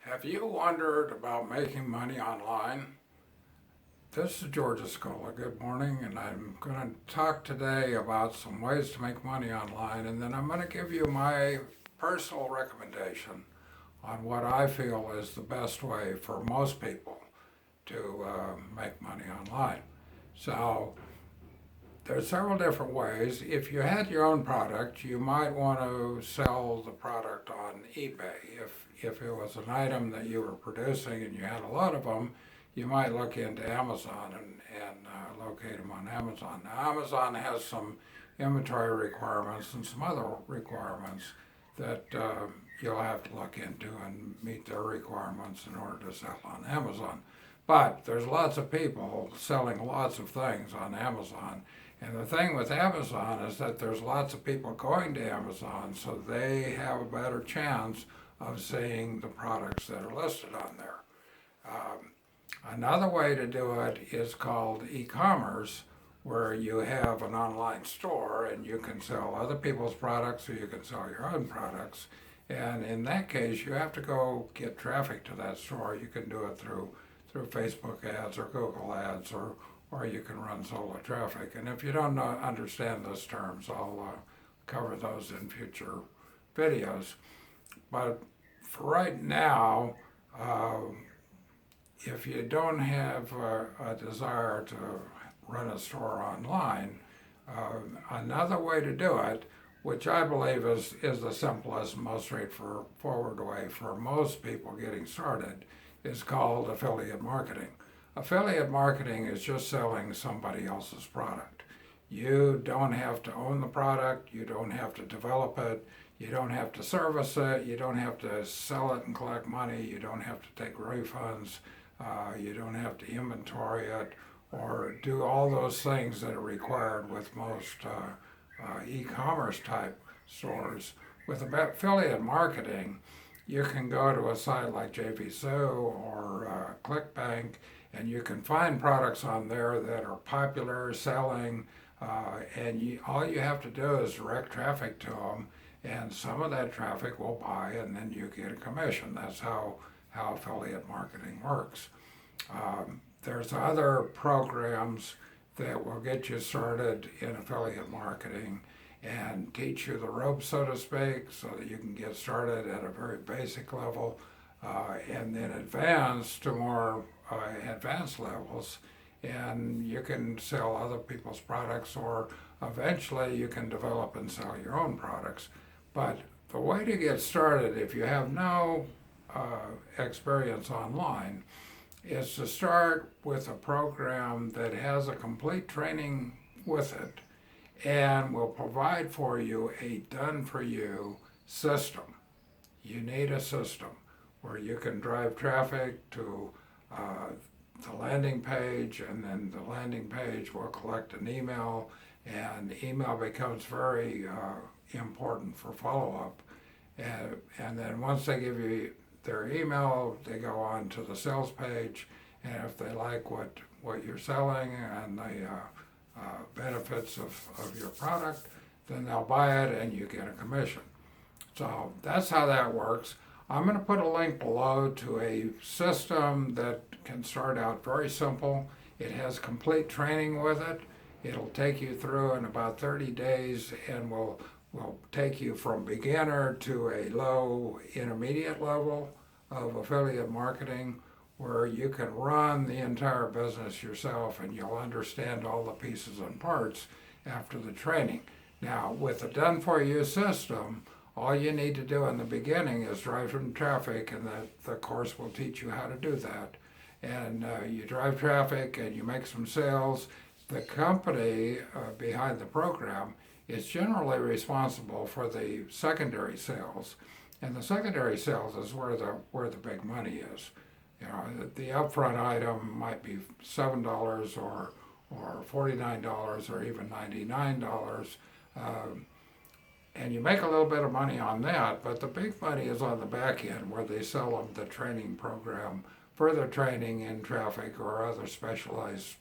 Have you wondered about making money online? This is George Escola. Good morning, and I'm going to talk today about some ways to make money online, and then I'm going to give you my personal recommendation on what I feel is the best way for most people to make money online. So, there's several different ways. If you had your own product, you might want to sell the product on eBay. If it was an item that you were producing and you had a lot of them, you might look into Amazon and locate them on Amazon. Now, Amazon has some inventory requirements and some other requirements that you'll have to look into and meet their requirements in order to sell on Amazon. But there's lots of people selling lots of things on Amazon. And the thing with Amazon is that there's lots of people going to Amazon, so they have a better chance of seeing the products that are listed on there. Um, Another way to do it is called ECommerce, where you have an online store and you can sell other people's products or you can sell your own products. And in that case, you have to go get traffic to that store. You can do it through Facebook ads or Google ads, or you can run solo traffic. And if you don't understand those terms, I'll cover those in future videos. But for right now, uh, if you don't have a desire to run a store online, another way to do it, which I believe is the simplest, most straightforward way for most people getting started, is called affiliate marketing. Affiliate marketing is just selling somebody else's product. You don't have to own the product, you don't have to develop it, you don't have to service it, you don't have to sell it and collect money, you don't have to take refunds, you don't have to inventory it or do all those things that are required with most e-commerce type stores. With affiliate marketing, you can go to a site like JVZoo or ClickBank, and you can find products on there that are popular, selling, and all you have to do is direct traffic to them, and some of that traffic will buy, and then you get a commission. That's how affiliate marketing works. There's other programs that will get you started in affiliate marketing and teach you the ropes, so to speak, so that you can get started at a very basic level and then advance to more advanced levels. And you can sell other people's products, or eventually you can develop and sell your own products. But the way to get started, if you have no experience online, is to start with a program that has a complete training with it and will provide for you a done-for-you system. You need a system where you can drive traffic to the landing page, and then the landing page will collect an email, and email becomes very important for follow-up. And then once they give you their email, they go on to the sales page, and if they like what you're selling and the benefits of your product, then they'll buy it and you get a commission. So that's how that works. I'm going to put a link below to a system that can start out very simple. It has complete training with it. It'll take you through in about 30 days and will take you from beginner to a low intermediate level of affiliate marketing, where you can run the entire business yourself and you'll understand all the pieces and parts after the training. Now, with a done-for-you system, all you need to do in the beginning is drive some traffic, and the course will teach you how to do that. And you drive traffic and you make some sales. The company behind the program is generally responsible for the secondary sales, and the secondary sales is where the big money is. You know, the upfront item might be $7 or $49 or even $99, and you make a little bit of money on that. But the big money is on the back end, where they sell them the training program, further training in traffic or other specialized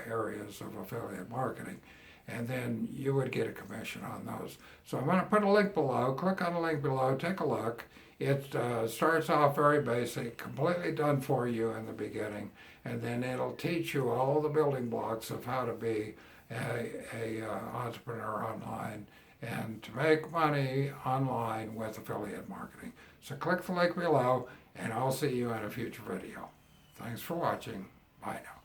areas of affiliate marketing. And then you would get a commission on those. So I'm going to put a link below. Click on the link below, take a look. It starts off very basic, completely done for you in the beginning, and then it'll teach you all the building blocks of how to be a entrepreneur online and to make money online with affiliate marketing. So click the link below, and I'll see you in a future video. Thanks for watching. Bye now.